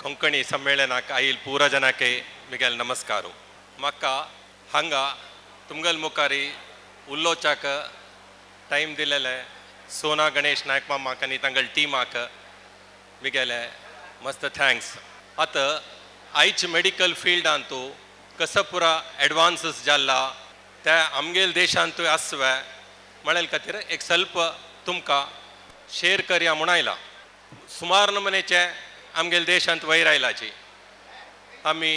कोंकणी सम्मेलनाक आईल पूरा जनाके मिगेल नमस्कारू म्हाका हांगा तुमगल मुखारी उल्लोवच्याक टायम दिलेले सोना गणेश नायक मामाक आनी तांगल टिमाक मिगेले मस्त थँक्स. आतां आयच्या मेडिकल फिल्डांतू कसो पुरा एडवान्सस जाला त्या आमगेल देशांतूय आसवे म्हळ्यार खातीर एक ಸ್ವಲ್ಪ तुमकां शेअर करया म्हूण आयला. सुमार नमुनेचे आमगेल देशांत वयर आयलाची. आमी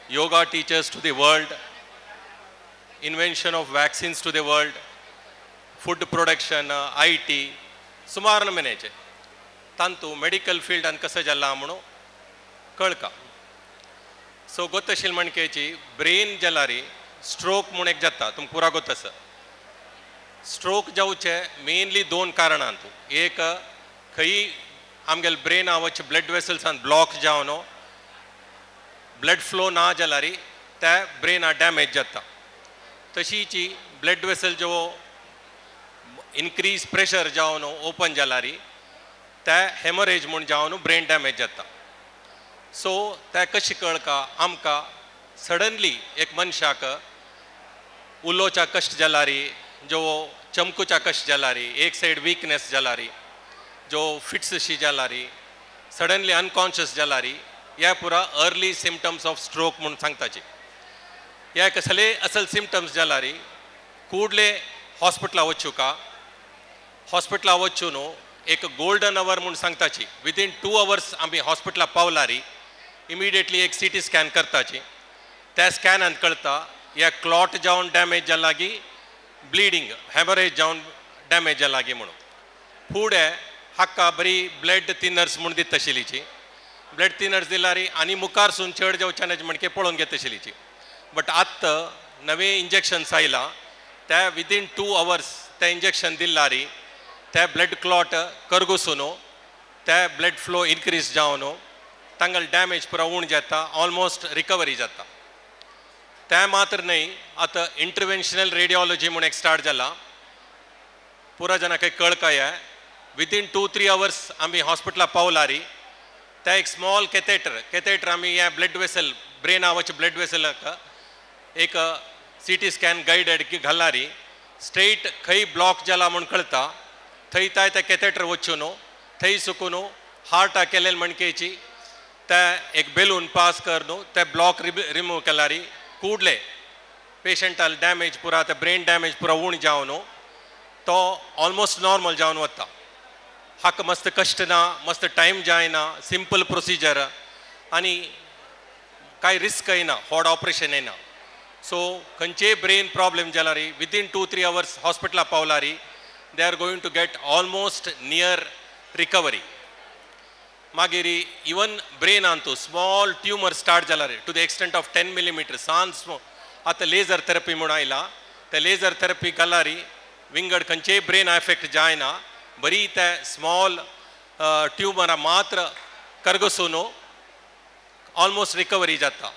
yoga teachers to the world, invention of vaccines to the world, food production, IT सुमार नमुनेचे तांतू मेडिकल फिल्डान कसो जाला म्हणून कळका. सो गोतशील म्हणकेची ब्रेन जाल्यार स्ट्रोक म्हूण एक जाता तुमकां पुरा गोत आसा. स्ट्रोक जावचे मेनली दोन कारणांतू. एक खंय आमगेल ब्रेन आवचे ब्लड वेसल्सान ब्लॉक जावन ब्लड फ्लो ना जाल्यार त्या ब्रेना डॅमेज जाता. तशीची ब्लड वेसल जो इनक्रीज प्रेशर जावन ओपन जाल्यार त्या हेमरेज म्हूण जावन ब्रेन डॅमेज जाता. सो ते कशें कळका आमकां सडनली एक मनशाक उलोवच्या कश्ट जाल्यार जो चमकुच्या कश्ट जाल्यार एक सायड वीकनेस जाल्यार जो फिट्स अशी जाल्यार सडनली अनकॉन्शियस जाल्यार ह्या पुरा अर्ली सिम्पटम्स ऑफ स्ट्रोक म्हणून सांगताची. ह्या कसले असल सिम्पटम्स जाल्यार कूडले हॉस्पिटला वचूका. हॉस्पिटला वचून एक गोल्डन अवर म्हणून सांगताची. विदीन 2 hours आमी हॉस्पिटला पावल्यार इमिडिएटली एक CT स्कॅन करताची. त्या स्कॅनान कळता ह्या क्लॉट जावन डॅमेज जाला की ब्लिडींग हेमरेज जावन डॅमेज जाला की म्हणून. फुडें हाका बरी ब्लड थिनर्स म्हणून दिता आशिल्लीची. ब्लड थिनर्स दिल्यार आनी मुखारसून चड जावचे ना म्हणके पळोवन घेता आशिल्लीची. बट आत्तां नवे इंजेक्शन्स आयला. त्या विदीन 2 hours ते इंजेक्शन दिल्यार ते ब्लड क्लॉट करगसून ते ब्लड फ्लो इनक्रीज जावन तांगल डॅमेज पुरा उण जाता. ऑलमोस्ट रिकवरी जाता. ते मात्र न्हय, आतां इंटरवेन्शनल रेडिओलॉजी म्हणून एक स्टार्ट जाला. पुरा जाणां काही कळकाय विदीन 2-3 hours आमी हॉस्पिटला पावल्यार ते एक स्मॉल कॅथेटर आमी ह्या ब्लड वेसल ब्रेन आवचे ब्लड वेसलाक एक CT स्कॅन गायडेड की घाल्यार स्ट्रेट खंय ब्लॉक जाला म्हूण कळता. थंय ते कॅथेटर वचून थंय सुकून हार्टा केलेले मणकेची ते एक बेलून पास करून ते ब्लॉक रिमूव केल्यार कूडले पेशंटाल डॅमेज पुरा ते ब्रेन डॅमेज पुरा उण जावन तो ऑलमोस्ट नॉर्मल जावन वता. हाका मस्त कश्ट ना, मस्त टायम जायना, सिंपल प्रोसिजर आनी कांय रिस्क येना, हॉट ऑपरेशन येना. सो खंयचेय ब्रेन प्रॉब्लेम जाल्यार विदीन 2-3 hours हॉस्पिटला पावल्यार they are going to get almost near recovery. मागीर इवन ब्रेनांतू स्मॉल ट्युमर स्टार्ट जाल्यार to the extent of 10 millimeters आतां लेजर थेरपी म्हूण आयला. ते लेजर थेरपी घाल्यार विंगड खंयचेय ब्रेन एफेक्ट जायना. बरी ते स्मॉल ट्युमरां मात्र करगसून ऑलमोस्ट रिकवरी जाता.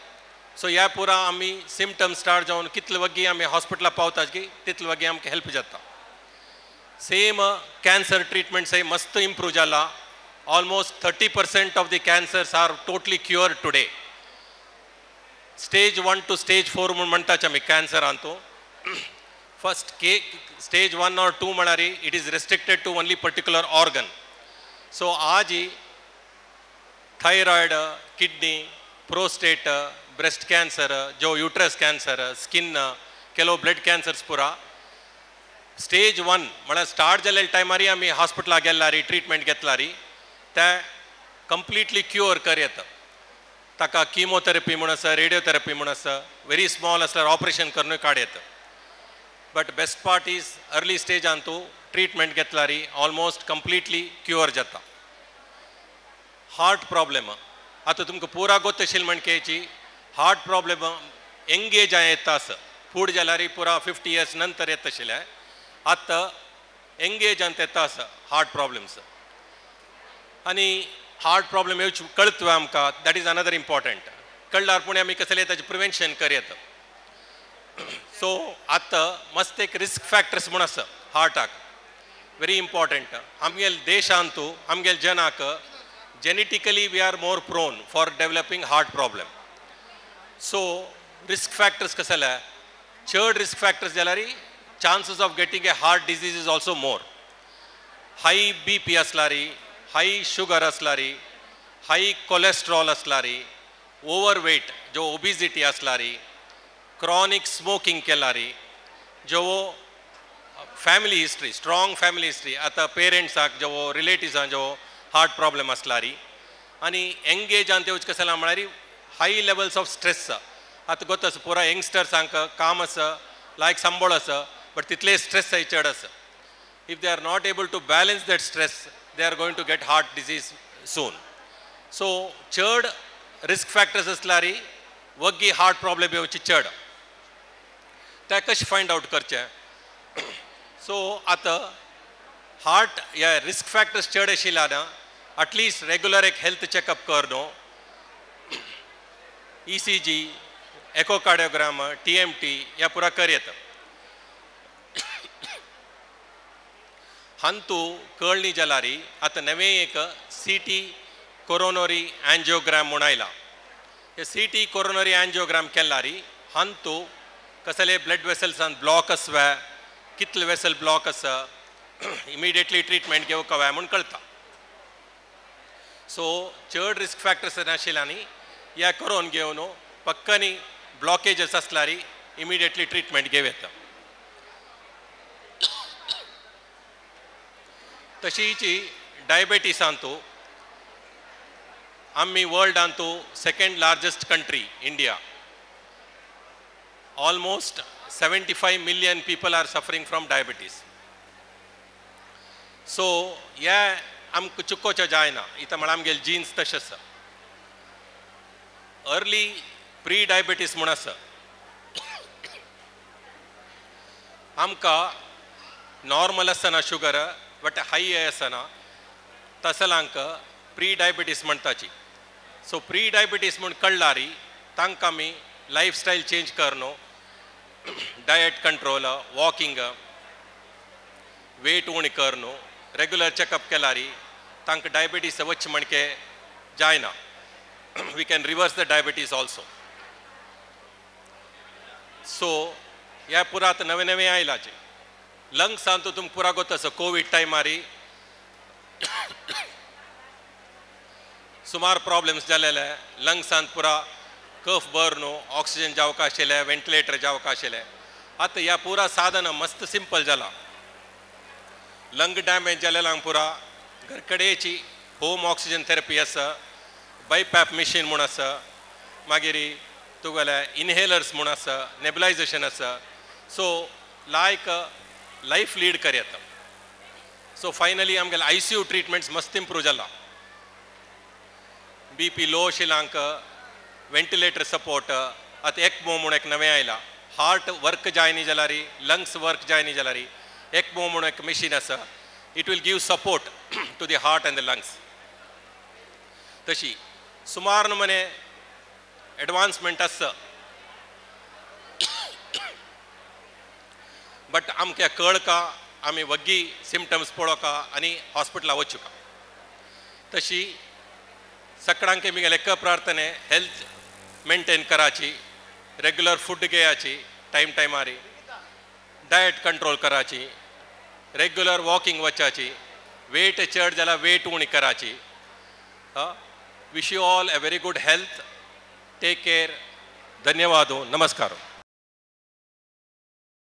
सो ह्या पुरा आमी सिम्पटम स्टार्ट जावन कितले वगी आमी हॉस्पिटला पावता की तितले वगी आमकां हेल्प जाता. सेम कॅन्सर ट्रिटमेंट्सय मस्त इम्प्रूव जाला. Almost 30% of the cancers are totally cured today. Stage 1 to stage 4 म्हणटाच आमी कॅन्सरांतू. फर्स्ट stage 1 or 2 म्हळ्यार it is restricted to only particular organ. So आज thyroid, kidney, prostate, breast cancer, जो uterus cancer, skin, केलो blood cancers पुरा stage 1 म्हळ्यार start जालेल्या टायमार आमी हॉस्पिटला गेल्यार ट्रिटमेंट घेतल्यार ते कंप्लीटली क्युअर कर येता. ताका किमोथेरपी म्हूण आसा, रेडिओथेरपी म्हूण आसा, व्हेरी स्मॉल आसल्यार ऑपरेशन करूनय काड येता. But best part is early स्टेजांतू ट्रिटमेंट घेतल्यार ऑलमोस्ट कंप्लीटली क्युअर जाता. हार्ट प्रॉब्लेम आतां तुमकां पुरा गोत आशिल्लें म्हणकेची हार्ट प्रॉब्लेम यंग एजान येता आसा. फूड जाल्यार पुरा 50 years नंतर येता आशिल्ले. आतां यंग एजांत येता आसा हार्ट प्रॉब्लेम्स. आनी हार्ट प्रॉब्लेम येवचे कळतवे आमकां दॅट इज अनदर इम्पॉर्टंट. कळल्यार पुणे आमी कसले ताचें प्रिवेंशन करयेता. सो आतां मस्त एक रिस्क फॅक्टर्स म्हूण आसा हार्टाक. Very important. आमगेल देशांतू आमगेल जनाक genetically we are more prone for developing heart problem. So risk factors kasala third risk factors jalari chances of getting a heart disease is also more. High BP aslari, high sugar aslari, high cholesterol aslari, overweight जो obesity aslari, chronic smoking Kelari, जो वो family history, strong family history, आता parents आक जो वो relatives आं जो heart problem असलारी, आणि engage आंते उच कसला म्हणारी high levels of stress, आता गोतस पुरा youngsters आंक काम अस, like संबळ अस, but तितले stress आहे चढ अस. If they are not able to balance that stress, they are going to get heart disease soon. So चढ risk factors असलारी, वग्गी heart problem येवची चढ. त्या कश find out करचे. So आता heart या risk factors चढ अशिला ना, at least regular एक health checkup करनो, ECG, echocardiogram, TMT या पुरा करियत. हंतु कळणी जलारी आता नवे एक CT coronary angiogram मुणायला. ये CT coronary angiogram केलारी हंतु कसले blood vessels and block असवा, कितले vessel block असा, immediately treatment घेऊ कवा म्हणून कळता. So third risk factors नाशिलानी या करून घेऊन पक्कनी blockages असलारी immediately treatment घेवेता. तशीची डायबिटीस आणतो आम्ही वर्ल्ड आणतो second largest country India. Almost 75 million people are suffering from diabetes. So या आमक चुकोच्या जायना इथं म्हणा आमगेल जीन्स तशेच अर्ली प्री डायबिटीस म्हण आसा आमकां नॉर्मल आसना शुगर बट हाई आसना तसलांक प्री डायबिटीस म्हणटाची. सो प्री डायबिटीस म्हण कळलारी तांकां आमी लायफस्टायल चेंज करनो, डायट कंट्रोल, वॉकिंग, वेट उणी करनो, रेग्युलर चेकअप केलारी तांकां डायबिटीस वच म्हणके जायना. We can reverse the diabetes also. So ह्या पुरा आतां नवे नवे आयलाचे. लंग्स तो तुमकां पुरा गोतसो कोविड टायमारी सुमार प्रॉब्लेम्स जालेले. लंग्सान पुरा कफ भरनो, ऑक्सिजन जावका आशिल्ले, वेंटिलेटर जावका आशिल्ले. आतां ह्या पुरा साधन मस्त सिंपल जाला. लंग डॅमेज जालेल्यांक पुरा घरकडेची होम ऑक्सिजन थेरपी आसा, बायपॅप मशीन म्हूण आसा, मागीर तुगेले इनहेलर्स म्हूण आसा, नेबुलायझेशन आसा. सो लायक लाइफ लीड करियता. सो फायनली आमगेले ICU ट्रीटमेंट्स मस्त इम्प्रूव जाला. BP लो आशिल्ल्यांक वेंटिलेटर सपोर्ट, आतां एक्मो म्हूण एक नवें आयला. हार्ट वर्क जाय न्ही जाल्यार, लंग्स वर्क जाय न्ही जाल्यार एक्मो म्हूण एक मशीन आसा. It will give support to the heart and the lungs. तशी सुमार नमने एडवांसमेंट आसा. बट आमकां कळका आमी वग्गी सिम्टम्स पळोवका आनी हॉस्पिटलां वचुका. तशी सकाळांक आमी लेख प्रार्थने हेल्थ मेंटेन कराची, रेग्युलर फूड घेयाची टायम टायमार, डायट कंट्रोल कराची, रेग्युलर वॉकिंग वचाची, वेट चड जाल्यार वेट उणी कराची. Wish you all a very good health. Take care. धन्यवाद. नमस्कार.